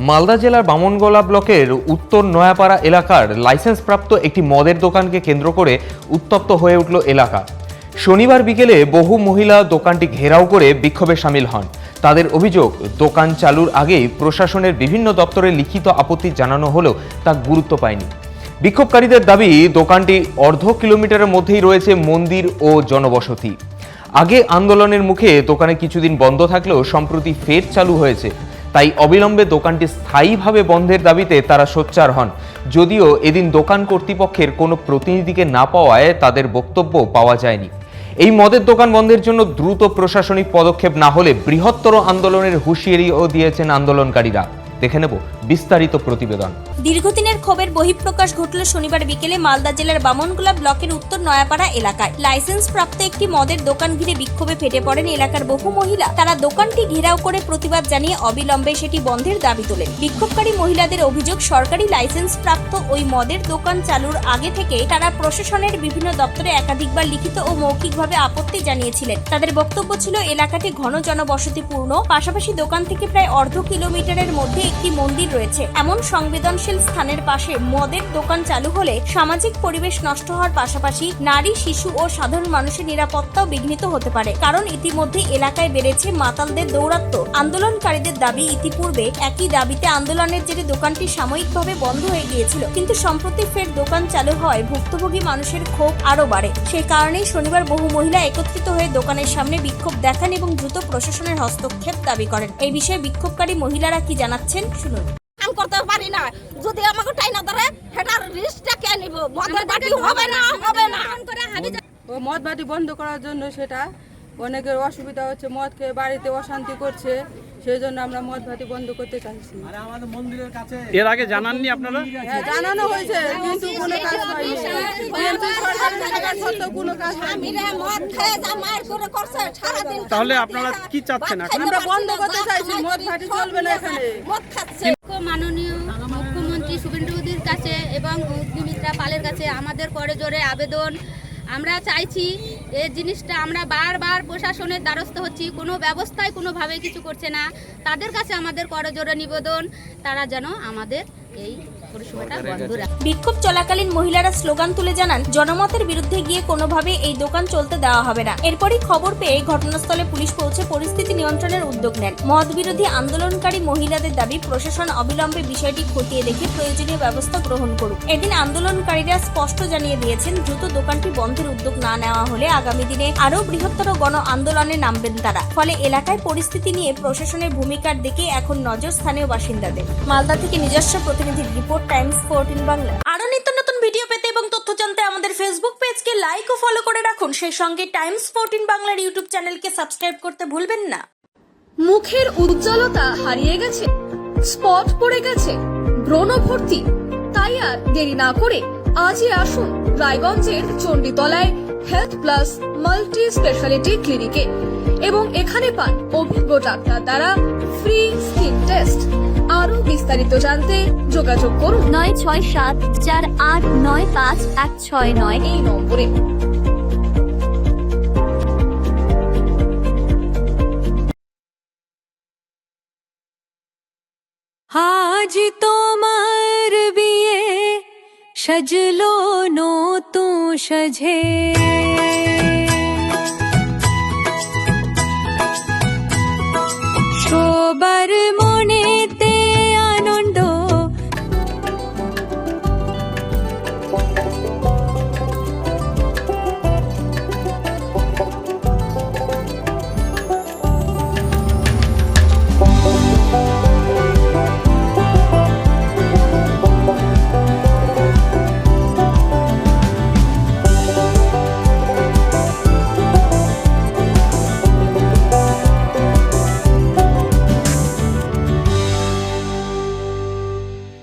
মালদা জেলার বামনগোলা ব্লকের উত্তর নয়াপাড়া এলাকার লাইসেন্সপ্রাপ্ত একটি মদের দোকানকে কেন্দ্র করে উত্তপ্ত হয়ে উঠল এলাকা। শনিবার বিকেলে বহু মহিলা দোকানটি ঘেরাও করে বিক্ষোভে সামিল হন। তাদের অভিযোগ, দোকান চালুর আগেই প্রশাসনের বিভিন্ন দপ্তরে লিখিত আপত্তি জানানো হলেও তা গুরুত্ব পায়নি। বিক্ষোভকারীদের দাবি, দোকানটি অর্ধ কিলোমিটারের মধ্যেই রয়েছে মন্দির ও জনবসতি। আগে আন্দোলনের মুখে দোকানে কিছুদিন বন্ধ থাকলেও সম্প্রতি ফের চালু হয়েছে। তাই অবিলম্বে দোকানটি স্থায়ীভাবে বন্ধের দাবিতে তারা সোচ্চার হন। যদিও এদিন দোকান কর্তৃপক্ষের কোনো প্রতিনিধিকে না পাওয়ায় তাদের বক্তব্য পাওয়া যায়নি। এই মদের দোকান বন্ধের জন্য দ্রুত প্রশাসনিক পদক্ষেপ না হলে বৃহত্তর আন্দোলনের হুঁশিয়ারিও দিয়েছেন আন্দোলনকারীরা। দেখে নেব বিস্তারিত প্রতিবেদন। দীর্ঘদিনের ক্ষোভের বহিঃপ্রকাশ ঘটল শনিবার বিকেলে মালদা জেলার বামনগোলা ব্লকের উত্তর নয়াপাড়া এলাকায়। লাইসেন্স প্রাপ্ত একটি মদের দোকান ঘিরে বিক্ষোভে ফেটে পড়েন এলাকার বহু মহিলা। তারা দোকানটি ঘেরাও করে প্রতিবাদ জানিয়ে অবিলম্বে সেটি বন্ধের দাবি তোলেন। বিক্ষোভকারী মহিলাদের অভিযোগ, সরকারি লাইসেন্স প্রাপ্ত ওই মদের দোকান চালুর আগে থেকে তারা প্রশাসনের বিভিন্ন দপ্তরে একাধিকবার লিখিত ও মৌখিকভাবে আপত্তি জানিয়েছিলেন। তাদের বক্তব্য ছিল, এলাকাটি ঘন জনবসতিপূর্ণ, পাশাপাশি দোকান থেকে প্রায় অর্ধ কিলোমিটারের মধ্যে একটি মন্দির রয়েছে। এমন সংবেদনশীল স্থানের পাশে মদের দোকান চালু হলে সামাজিক পরিবেশ নষ্ট হওয়ার পাশাপাশি নারী, শিশু ও সাধারণ মানুষের নিরাপত্তাও বিঘ্নিত হতে পারে, কারণ ইতিমধ্যে এলাকায় বেড়েছে মাতালদের দৌরাত্ম্য। আন্দোলনকারীদের দাবি, ইতিপূর্বে একই দাবিতে আন্দোলনের জেরে দোকানটি সাময়িকভাবে বন্ধ হয়ে গিয়েছিল, কিন্তু সম্প্রতি ফের দোকান চালু হওয়ায় ভুক্তভোগী মানুষের ক্ষোভ আরো বাড়ে। সেই কারণেই শনিবার বহু মহিলা একত্রিত হয়ে দোকানের সামনে বিক্ষোভ দেখান এবং দ্রুত প্রশাসনের হস্তক্ষেপ দাবি করেন। এই বিষয়ে বিক্ষোভকারী মহিলারা কি জানাচ্ছেন শুনুন। করতে পারি না, যদি আমাকে টাইনা ধরে সেটার রিস্কটা কে নিব? মদের বাটি হবে না, হবে না। ও মদ বাটি বন্ধ করার জন্য সেটা অনেকের অসুবিধা হচ্ছে, মদ খেয়ে বাড়িতে অশান্তি করছে, সেই জন্য আমরা মদ ভাটি বন্ধ করতে চাইছি। এর আগে জানাননি আপনারা? হ্যাঁ, জানানো হয়েছে, কিন্তু কোনো কাজ হয়নি। কোনো কাজ হয়নি। তাহলে আপনারা কি চাচ্ছেন এখন? আমরা বন্ধ করতে চাইছি, মদ ভাটি চলবে না এখানে। মাননীয় মুখ্যমন্ত্রী শুভেন্দুর কাছে এবং অগ্নিমিত্রা পালের কাছে আমাদের করজোড়ে আবেদন। আমরা চাইছি এই জিনিসটা, আমরা বারবার প্রশাসনের দ্বারস্থ হচ্ছি, কোনো ব্যবস্থায় কোনোভাবে কিছু করছে না। তাদের কাছে আমাদের করজোড়ে নিবেদন, তারা যেন আমাদের এই পরিষেবাটা বন্ধ রাখে। বিক্ষোভ চলাকালীন মহিলারা স্লোগান তুলে জানান, জনমতের বিরুদ্ধে গিয়ে কোনোভাবে এই দোকান চলতে দেওয়া হবে না। এরপরই খবর পেয়ে ঘটনাস্থলে পুলিশ পৌঁছে পরিস্থিতি নিয়ন্ত্রণের উদ্যোগ নেন। মদ বিরোধী আন্দোলনকারী মহিলাদের দাবি, প্রশাসন অবিলম্বে বিষয়টি খতিয়ে দেখে প্রয়োজনীয় ব্যবস্থা গ্রহণ করুক। এদিন আন্দোলনকারীরা স্পষ্ট জানিয়ে দিয়েছেন, দ্রুত দোকানটি বন্ধের উদ্যোগ না নেওয়া হলে আগামী দিনে আরও বৃহত্তর গণ আন্দোলনে নামবেন তারা। ফলে এলাকায় পরিস্থিতি নিয়ে প্রশাসনের ভূমিকার দিকে এখন নজর স্থানীয় বাসিন্দাদের। মালদা থেকে নিজস্ব প্রতিনিধির রিপোর্ট, টাইমস 14 বাংলা। আরো নিত্য নতুন ভিডিও পেতে এবং তথ্য জানতে আমাদের ফেসবুক পেজকে লাইক ও ফলো করে রাখুন। সেই সঙ্গে টাইমস 14 বাংলার ইউটিউব চ্যানেলকে সাবস্ক্রাইব করতে ভুলবেন না। মুখের উজ্জ্বলতা হারিয়ে গেছে, স্পট পড়ে গেছে, ব্রণ ভর্তি, তাই আর দেরি না করে আজই আসুন রায়গঞ্জের চণ্ডীতলায় হেলথ প্লাস মাল্টি স্পেশালিটি ক্লিনিকে এবং এখানে পান অভিজ্ঞ ডাক্তার দ্বারা ফ্রি স্কিন টেস্ট। আরো বিস্তারিত জানতে যোগাযোগ করুন 9674895169 এই নম্বরে। আজ তোমার বিয়ে সাজলো নতুন সাজে।